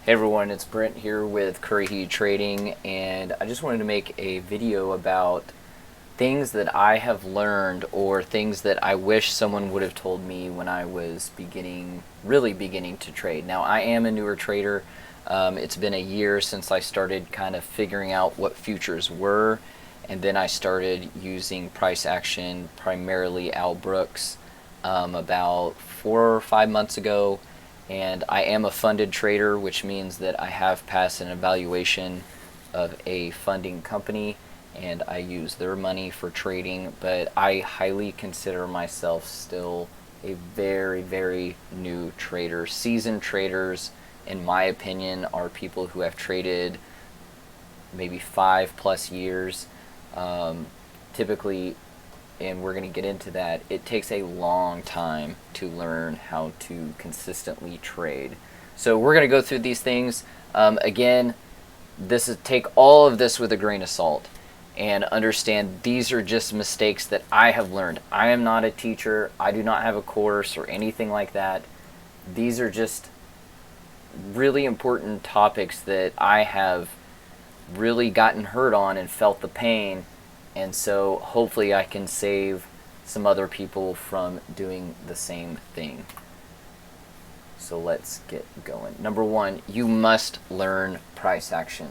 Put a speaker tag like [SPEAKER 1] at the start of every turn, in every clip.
[SPEAKER 1] Hey everyone, it's Brent here with Curry Heat Trading, and I just wanted to make a video about things that I have learned or things that I wish someone would have told me when I was really beginning to trade. Now, I am a newer trader. It's been a year since I started kind of figuring out what futures were, and then I started using price action, primarily Al Brooks, about 4 or 5 months ago. And I am a funded trader, which means that I have passed an evaluation of a funding company and I use their money for trading, but I highly consider myself still a very, very new trader. Seasoned traders, in my opinion, are people who have traded maybe 5+ years. Typically, and we're going to get into that, it takes a long time to learn how to consistently trade. So we're going to go through these things. Again, take all of this with a grain of salt and understand these are just mistakes that I have learned. I am not a teacher. I do not have a course or anything like that. These are just really important topics that I have really gotten hurt on and felt the pain. And so hopefully I can save some other people from doing the same thing. So let's get going. Number one, you must learn price action.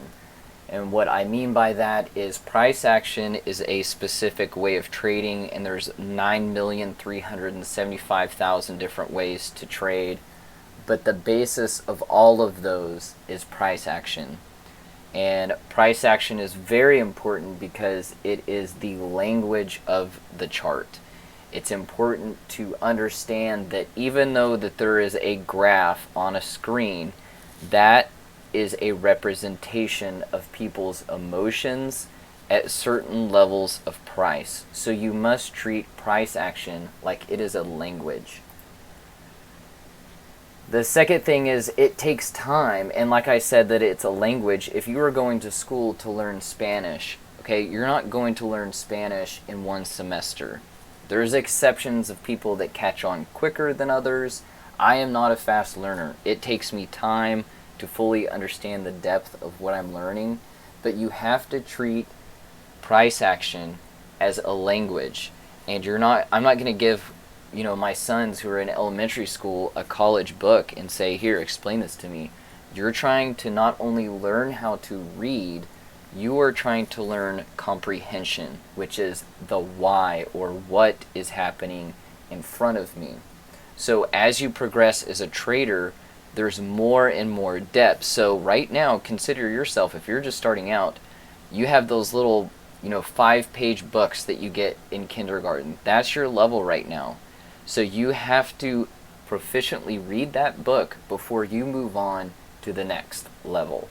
[SPEAKER 1] And what I mean by that is price action is a specific way of trading, and there's 9,375,000 different ways to trade. But the basis of all of those is price action. And price action is very important because it is the language of the chart. It's important to understand that even though that there is a graph on a screen, that is a representation of people's emotions at certain levels of price. So you must treat price action like it is a language. The second thing is it takes time, and like I said that it's a language. If you are going to school to learn Spanish, okay, you're not going to learn Spanish in one semester. There's exceptions of people that catch on quicker than others. I am not a fast learner. It takes me time to fully understand the depth of what I'm learning, but you have to treat price action as a language. And I'm not going to give my sons who are in elementary school a college book and say, here, explain this to me. You're trying to not only learn how to read, you are trying to learn comprehension, which is the why or what is happening in front of me. So as you progress as a trader, there's more and more depth. So right now, consider yourself, if you're just starting out, you have those little 5-page books that you get in kindergarten. That's your level right now. So you have to proficiently read that book before you move on to the next level.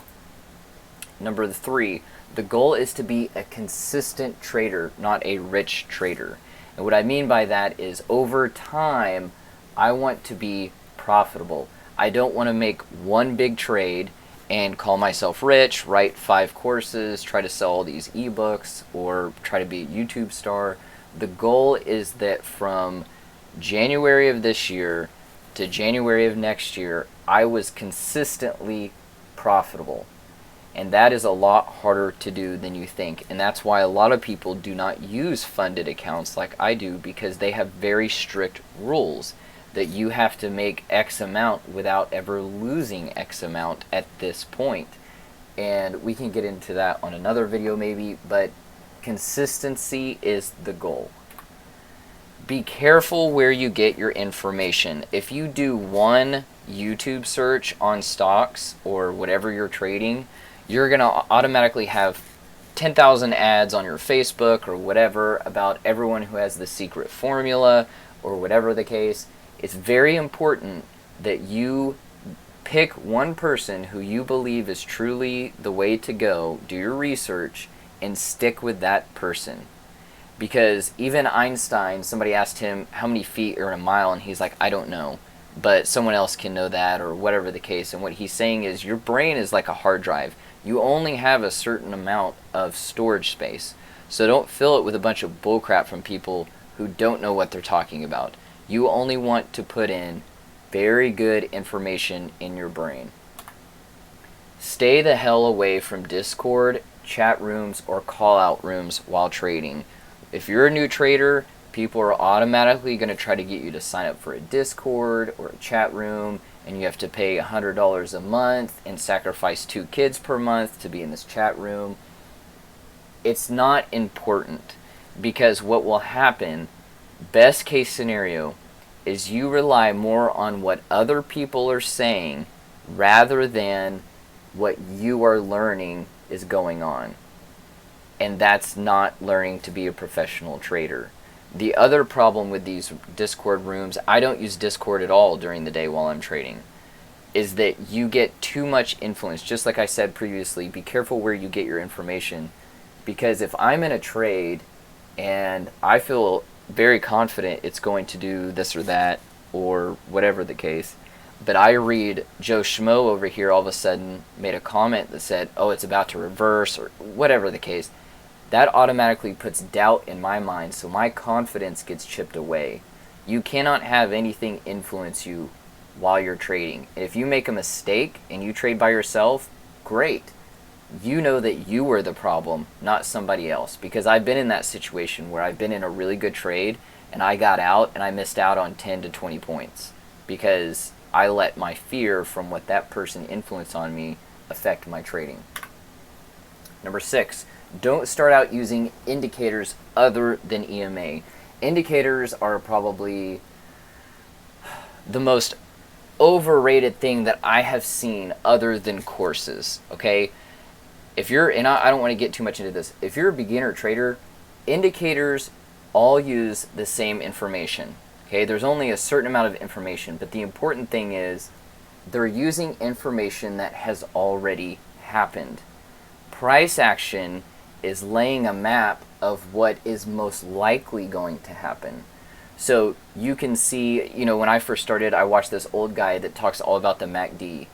[SPEAKER 1] Number 3, the goal is to be a consistent trader, not a rich trader. And what I mean by that is over time, I want to be profitable. I don't want to make one big trade and call myself rich, write 5 courses, try to sell all these ebooks, or try to be a YouTube star. The goal is that from January of this year to January of next year, I was consistently profitable. And that is a lot harder to do than you think. And that's why a lot of people do not use funded accounts like I do, because they have very strict rules that you have to make X amount without ever losing X amount at this point. And we can get into that on another video maybe, but consistency is the goal. Be careful where you get your information. If you do one YouTube search on stocks or whatever you're trading, you're going to automatically have 10,000 ads on your Facebook or whatever about everyone who has the secret formula or whatever the case. It's very important that you pick one person who you believe is truly the way to go, do your research, and stick with that person. Because even Einstein, somebody asked him how many feet are in a mile, and he's like, I don't know, but someone else can know that, or whatever the case. And what he's saying is your brain is like a hard drive. You only have a certain amount of storage space. So don't fill it with a bunch of bullcrap from people who don't know what they're talking about. You only want to put in very good information in your brain. Stay the hell away from Discord, chat rooms, or call out rooms while trading. If you're a new trader, people are automatically going to try to get you to sign up for a Discord or a chat room, and you have to pay $100 a month and sacrifice 2 kids per month to be in this chat room. It's not important, because what will happen, best case scenario, is you rely more on what other people are saying rather than what you are learning is going on. And that's not learning to be a professional trader. The other problem with these Discord rooms, I don't use Discord at all during the day while I'm trading, is that you get too much influence. Just like I said previously, be careful where you get your information, because if I'm in a trade and I feel very confident it's going to do this or that or whatever the case, but I read Joe Schmo over here all of a sudden made a comment that said, oh, it's about to reverse or whatever the case, that automatically puts doubt in my mind, so my confidence gets chipped away. You cannot have anything influence you while you're trading. If you make a mistake and you trade by yourself, great. You know that you were the problem, not somebody else. Because I've been in that situation where I've been in a really good trade and I got out and I missed out on 10 to 20 points because I let my fear from what that person influenced on me affect my trading. Number 6, don't start out using indicators other than EMA. Indicators are probably the most overrated thing that I have seen other than courses, okay? If you're, and I don't want to get too much into this, if you're a beginner trader, indicators all use the same information, okay? There's only a certain amount of information, but the important thing is they're using information that has already happened. Price action is laying a map of what is most likely going to happen. So you can see, when I first started, I watched this old guy that talks all about the MACD.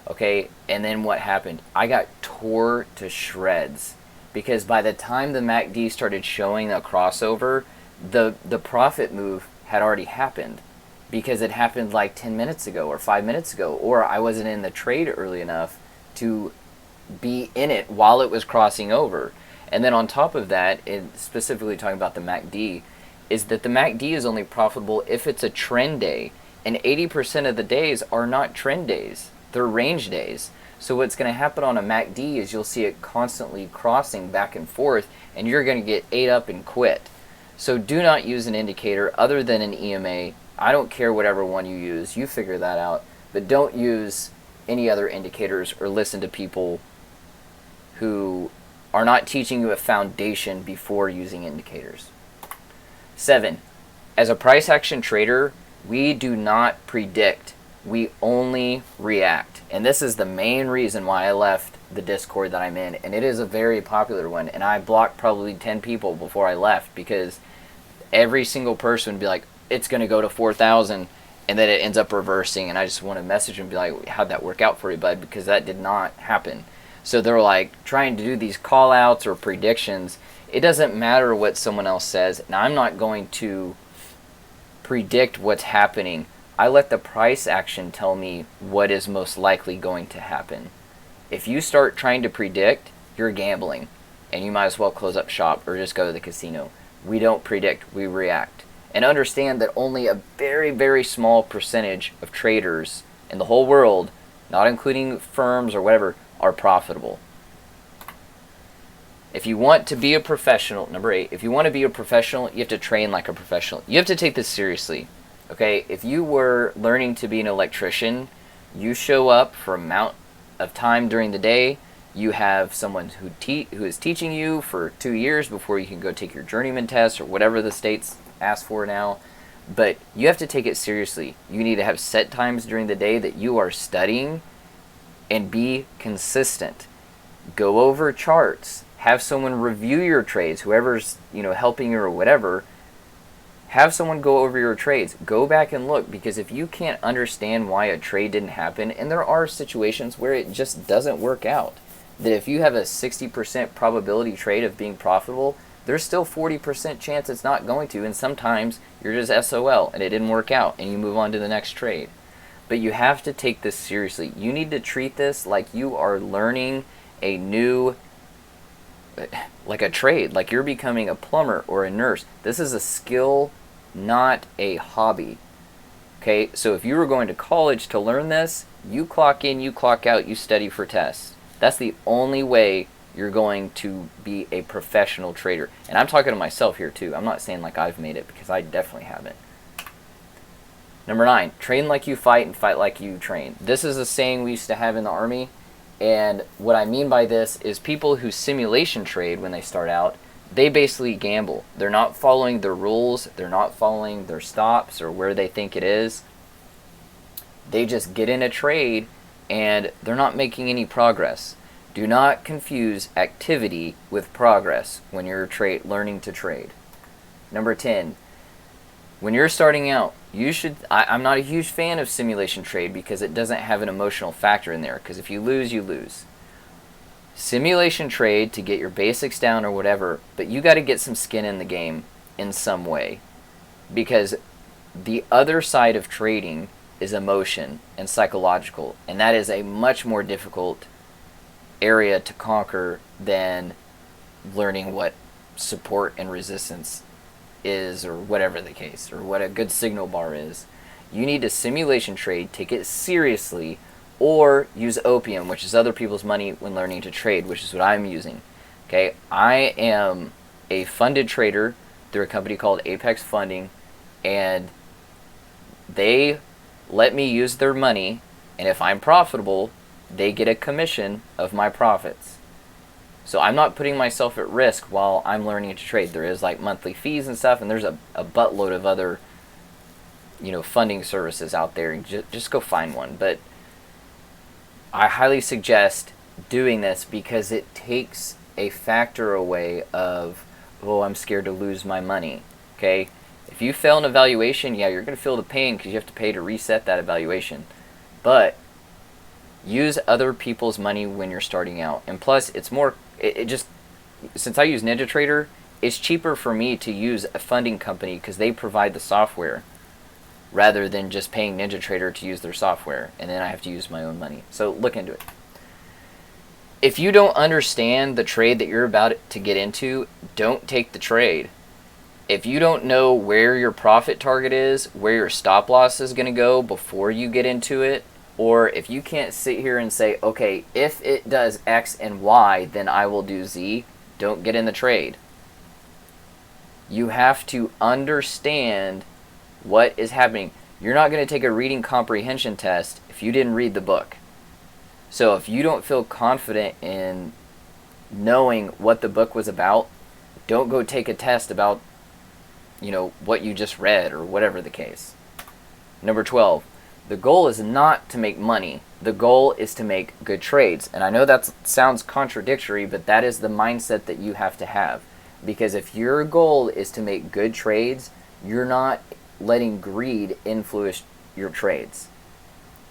[SPEAKER 1] Okay, and then what happened? I got tore to shreds because by the time the MACD started showing a crossover, the profit move had already happened because it happened like 10 minutes ago or 5 minutes ago, or I wasn't in the trade early enough to be in it while it was crossing over. And then on top of that, specifically talking about the MACD, is that the MACD is only profitable if it's a trend day, and 80% of the days are not trend days. They're range days. So what's going to happen on a MACD is you'll see it constantly crossing back and forth, and you're going to get ate up and quit. So do not use an indicator other than an EMA. I don't care whatever one you use. You figure that out. But don't use any other indicators or listen to people who are not teaching you a foundation before using indicators. 7. As a price action trader, we do not predict. We only react. And this is the main reason why I left the Discord that I'm in. And it is a very popular one. And I blocked probably 10 people before I left because every single person would be like, it's going to go to 4,000. And then it ends up reversing. And I just want to message them and be like, how'd that work out for you, bud? Because that did not happen. So they're like trying to do these call outs or predictions. It doesn't matter what someone else says. Now, I'm not going to predict what's happening. I let the price action tell me what is most likely going to happen. If you start trying to predict, you're gambling, and you might as well close up shop or just go to the casino. We don't predict, we react. And understand that only a very, very small percentage of traders in the whole world, not including firms or whatever, are profitable. If you want to be a professional, number 8, if you want to be a professional, you have to train like a professional. You have to take this seriously. Okay, if you were learning to be an electrician, you show up for an amount of time during the day. You have someone who is teaching you for 2 years before you can go take your journeyman test or whatever the states ask for now. But you have to take it seriously. You need to have set times during the day that you are studying and be consistent. Go over charts. Have someone review your trades, whoever's helping you or whatever. Have someone go over your trades. Go back and look, because if you can't understand why a trade didn't happen, and there are situations where it just doesn't work out, that if you have a 60% probability trade of being profitable, there's still 40% chance it's not going to, and sometimes you're just SOL and it didn't work out and you move on to the next trade. But you have to take this seriously. You need to treat this like you are learning a new, like a trade, like you're becoming a plumber or a nurse. This is a skill, not a hobby. Okay, so if you were going to college to learn this, you clock in, you clock out, you study for tests. That's the only way you're going to be a professional trader. And I'm talking to myself here too. I'm not saying like I've made it, because I definitely haven't. Number 9, train like you fight and fight like you train. This is a saying we used to have in the Army. And what I mean by this is people who simulation trade when they start out, they basically gamble. They're not following the rules. They're not following their stops or where they think it is. They just get in a trade and they're not making any progress. Do not confuse activity with progress when you're learning to trade. Number 10, when you're starting out, I'm not a huge fan of simulation trade because it doesn't have an emotional factor in there, because if you lose, you lose. Simulation trade to get your basics down or whatever, but you got to get some skin in the game in some way, because the other side of trading is emotion and psychological, and that is a much more difficult area to conquer than learning what support and resistance is, or whatever the case, or what a good signal bar is. You need to simulation trade, take it seriously, or use opium, which is other people's money, when learning to trade, which is what I'm using. Okay, I am a funded trader through a company called Apex Funding, and they let me use their money, and if I'm profitable, they get a commission of my profits. So I'm not putting myself at risk while I'm learning to trade. There is like monthly fees and stuff, and there's a buttload of other, funding services out there. Just go find one. But I highly suggest doing this because it takes a factor away of, oh, I'm scared to lose my money. Okay? If you fail an evaluation, yeah, you're going to feel the pain because you have to pay to reset that evaluation. But use other people's money when you're starting out. And plus, it's more, since I use NinjaTrader, it's cheaper for me to use a funding company because they provide the software rather than just paying NinjaTrader to use their software, and then I have to use my own money. So look into it. If you don't understand the trade that you're about to get into, don't take the trade. If you don't know where your profit target is, where your stop loss is going to go before you get into it, or if you can't sit here and say, okay, if it does X and Y, then I will do Z, don't get in the trade. You have to understand what is happening. You're not going to take a reading comprehension test if you didn't read the book. So if you don't feel confident in knowing what the book was about, don't go take a test about, what you just read or whatever the case. Number 12. The goal is not to make money. The goal is to make good trades. And I know that sounds contradictory, but that is the mindset that you have to have. Because if your goal is to make good trades, you're not letting greed influence your trades.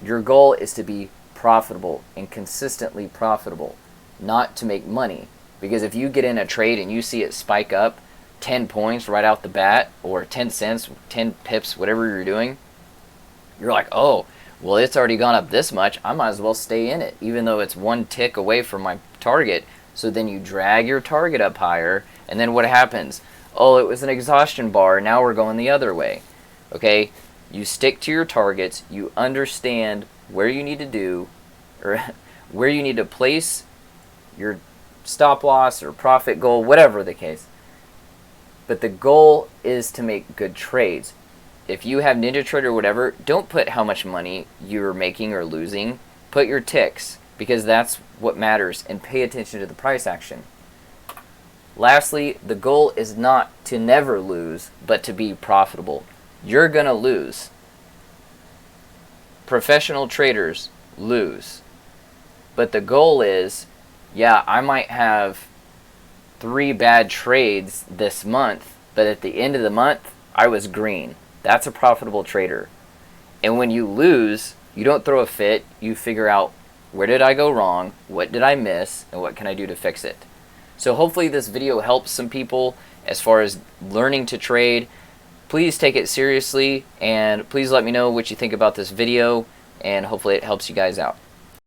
[SPEAKER 1] Your goal is to be profitable and consistently profitable, not to make money. Because if you get in a trade and you see it spike up 10 points right out the bat, or 10 cents, 10 pips, whatever you're doing, you're like, oh, well, it's already gone up this much, I might as well stay in it, even though it's one tick away from my target. So then you drag your target up higher, and then what happens? Oh, it was an exhaustion bar, now we're going the other way. Okay? You stick to your targets, you understand where you need to do, or where you need to place your stop loss or profit goal, whatever the case. But the goal is to make good trades. If you have NinjaTrader or whatever, don't put how much money you're making or losing. Put your ticks, because that's what matters, and pay attention to the price action. Lastly, the goal is not to never lose, but to be profitable. You're going to lose. Professional traders lose. But the goal is, yeah, I might have 3 bad trades this month, but at the end of the month, I was green. That's a profitable trader. And when you lose, you don't throw a fit. You figure out, where did I go wrong? What did I miss? And what can I do to fix it? So hopefully this video helps some people as far as learning to trade. Please take it seriously, and please let me know what you think about this video. and hopefully it helps you guys out.